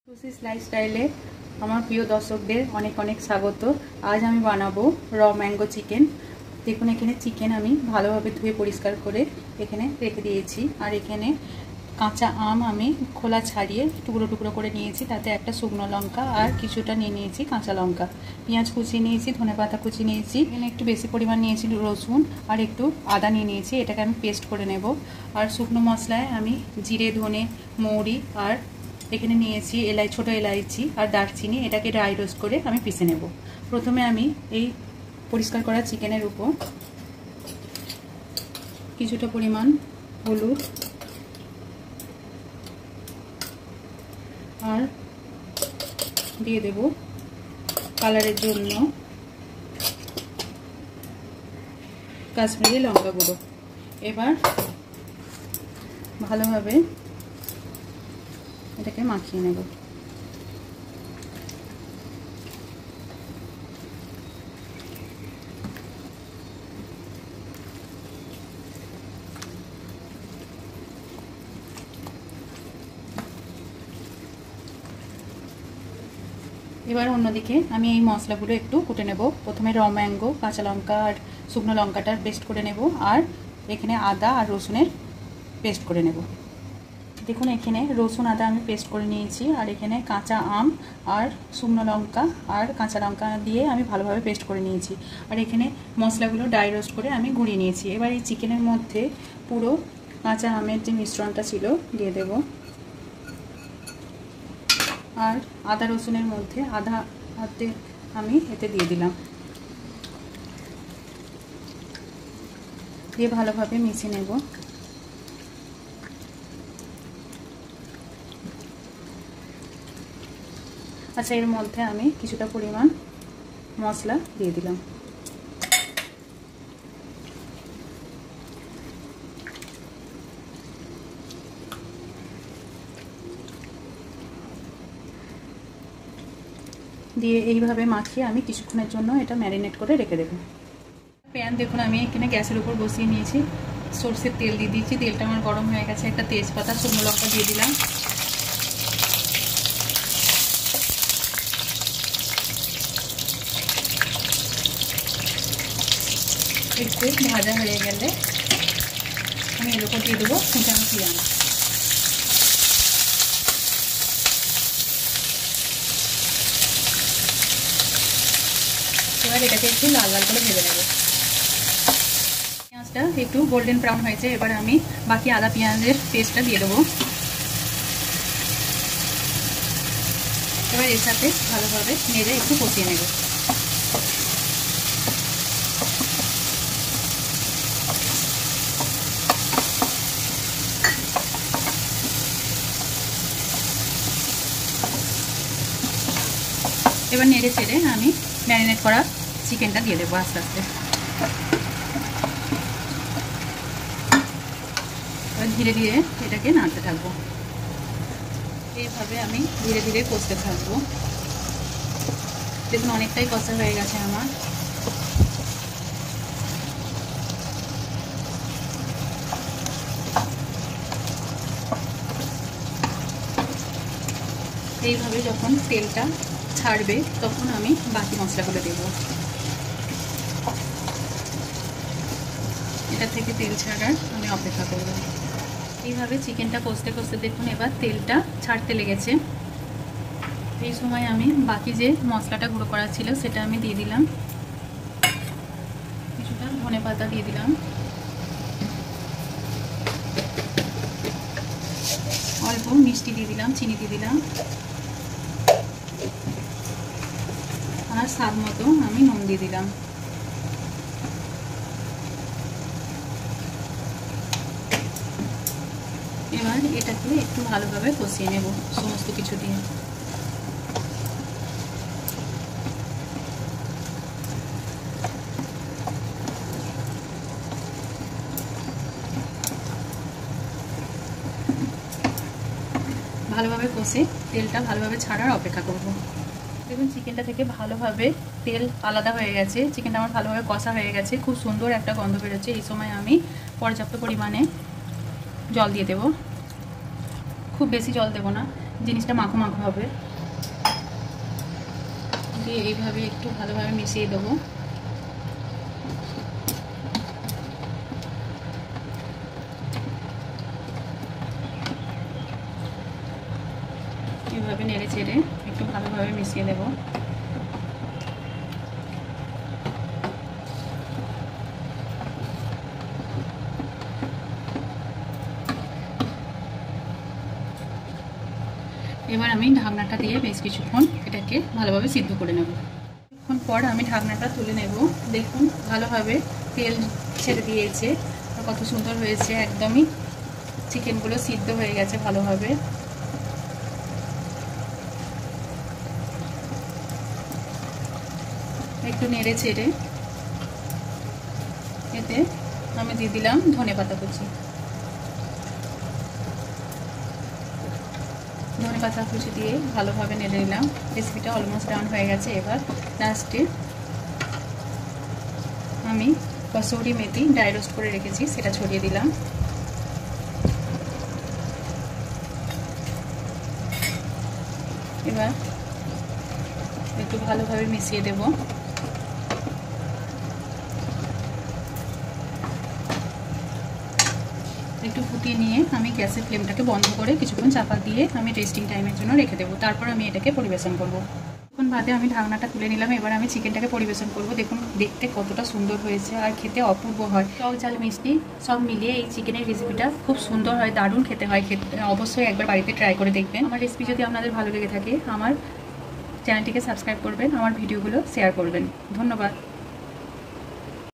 সুশিস লাইফস্টাইলে আমার প্রিয় দর্শকদের অনেক অনেক স্বাগত। আজ আমি বানাবো র ম্যাঙ্গো চিকেন। দেখুন এখানে চিকেন আমি ভালোভাবে ধুয়ে পরিষ্কার করে এখানে রেখে দিয়েছি। আর এখানে কাঁচা আম আমি খোলা ছাড়িয়ে টুকরো টুকরো করে নিয়েছি, তাতে একটা শুকনো লঙ্কা আর কিছুটা নিয়ে নিয়েছি কাঁচা লঙ্কা, পেঁয়াজ কুচি নিয়েছি, ধনেপাতা কুচি নিয়েছি, এখানে একটু বেশি পরিমাণ নিয়েছি রসুন আর একটু আদা নিয়ে নিয়েছি। এটাকে আমি পেস্ট করে নেব। আর শুকনো মশলায় আমি জিরে, ধনে, মৌরি আর এখানে নিয়েছি ছোট এলাইচি আর দারচিনি, এটাকে ড্রাই রোস্ট করে আমি পিষে নেব। প্রথমে আমি এই পরিষ্কার করা চিকেনের উপর কিছুটা পরিমাণ হলুদ আর দিয়ে দেব কালারের জন্য কাশ্মীরি লঙ্কা গুঁড়ো। এবার ভালোভাবে এটাকে মাখিয়ে নেব। এবার অন্যদিকে আমি এই মশলাগুলো একটু কুটে নেব। প্রথমে র ম্যাঙ্গো, কাঁচা লঙ্কা আর শুকনো লঙ্কাটার পেস্ট করে নেব, আর এখানে আদা আর রসুনের পেস্ট করে নেব। দেখুন এখানে রসুন আদা আমি পেস্ট করে নিয়েছি, আর এখানে কাঁচা আম আর শুকনো লঙ্কা আর কাঁচা লঙ্কা দিয়ে আমি ভালোভাবে পেস্ট করে নিয়েছি। আর এখানে মশলাগুলো ড্রাই রোস্ট করে আমি গুঁড়িয়ে নিয়েছি। এবার এই চিকেনের মধ্যে পুরো কাঁচা আমের যে মিশ্রণটা ছিল দিয়ে দেব, আর আদা রসুনের মধ্যে আধা হাতে আমি এতে দিয়ে দিলাম, দিয়ে ভালোভাবে মিশিয়ে নেব। আচ্ছা, এর মধ্যে আমি কিছুটা পরিমাণ মশলা দিয়ে দিলাম। দিয়ে এইভাবে মাখিয়ে আমি কিছুক্ষণের জন্য এটা ম্যারিনেট করে রেখে দেবো। প্যান দেখুন আমি এখানে গ্যাসের উপর বসিয়ে নিয়েছি, সরষের তেল দিয়ে দিয়েছি। তেলটা আমার গরম হয়ে গেছে। একটা তেজপাতা, শুকনো লঙ্কা দিয়ে দিলাম। একটু ভাজা হয়ে গেলে আমি এর উপর দিয়ে দেবো কুচানো পেঁয়াজ। এবার এটাকে একটু লাল লাল করে ভেজে নেব। পেঁয়াজটা একটু গোল্ডেন ব্রাউন হয়েছে। এবার আমি বাকি আদা পেঁয়াজের পেস্টটা দিয়ে দেবো। এবার এর সাথে ভালোভাবে নেড়ে একটু কষিয়ে নেব। এবার নেড়ে চেড়ে আমি ম্যারিনেট করা চিকেনটা দিয়ে দেবো আস্তে আস্তে। এবার ধীরে ধীরে এটাকে নাড়তে থাকবো। এইভাবে আমি ধীরে ধীরে কষতে থাকবো। দেখুন অনেকটাই কষা হয়ে গেছে আমার। এইভাবে যখন তেলটা ছাড়বে তখন আমি বাকি মশলাগুলো দেব। এটা থেকে তেল ছাড়ার আমি অপেক্ষা করব। এইভাবে চিকেনটা কষতে কষতে দেখুন এবার তেলটা ছাড়তে লেগেছে। এই সময় আমি বাকি যে মশলাটা গুঁড়ো করা ছিল সেটা আমি দিয়ে দিলাম। কিছুটা ধনেপাতা দিয়ে দিলাম, অল্প মিষ্টি দিয়ে দিলাম, চিনি দিয়ে দিলাম, আর স্বাদ মতো আমি নুন দিয়ে দিলাম। এবার এটাকে একটু ভালোভাবে কষিয়ে নেব সমস্ত কিছু দিয়ে। ভালোভাবে কষে তেলটা ভালোভাবে ছাড়ার অপেক্ষা করব। দেখুন চিকেনটা থেকে ভালোভাবে তেল আলাদা হয়ে গেছে। চিকেনটা আমার ভালোভাবে কষা হয়ে গেছে, খুব সুন্দর একটা গন্ধ বেরোচ্ছে। এই সময় আমি পর্যাপ্ত পরিমাণে জল দিয়ে দেব। খুব বেশি জল দেব না, জিনিসটা মাখো মাখো হবে। দিয়ে এইভাবে একটু ভালোভাবে মিশিয়ে দেবো। এইভাবে নেড়ে চেড়ে একটু ভালোভাবে মিশিয়ে দেবো। এবার আমি ঢাকনাটা দিয়ে বেশ কিছুক্ষণ এটাকে ভালোভাবে সিদ্ধ করে নেব। কিছুক্ষণ পর আমি ঢাকনাটা তুলে নেব। দেখুন ভালোভাবে তেল ছেড়ে দিয়েছে, কত সুন্দর হয়েছে, একদমই চিকেনগুলো সিদ্ধ হয়ে গেছে ভালোভাবে। একটু নেড়ে চেড়ে এতে আমি দিয়ে দিলাম ধনেপাতা কুচি। ধনেপাতা কুচি দিয়ে ভালোভাবে নেড়ে নিলাম। রেসিপিটা অলমোস্ট ডান হয়ে গেছে। এবার লাস্টে আমি কসুরি মেথি ড্রাই রোস্ট করে রেখেছি, সেটা ছড়িয়ে দিলাম। এবার একটু ভালোভাবে মিশিয়ে দেব। একটু ফুটিয়ে নিয়ে আমি গ্যাসের ফ্লেমটাকে বন্ধ করে কিছুক্ষণ চাপা দিয়ে আমি রেস্টিং টাইমের জন্য রেখে দেবো। তারপর আমি এটাকে পরিবেশন করব। এখন বাদে আমি ঢাকনাটা তুলে নিলাম। এবার আমি চিকেনটাকে পরিবেশন করব। দেখুন দেখতে কতটা সুন্দর হয়েছে আর খেতে অপূর্ব হয়। টক ঝাল মিষ্টি সব মিলিয়ে এই চিকেনের রেসিপিটা খুব সুন্দর হয়, দারুণ খেতে হয়। অবশ্যই একবার বাড়িতে ট্রাই করে দেখবেন। আমার রেসিপি যদি আপনাদের ভালো লেগে থাকে আমার চ্যানেলটিকে সাবস্ক্রাইব করবেন, আমার ভিডিওগুলো শেয়ার করবেন। ধন্যবাদ।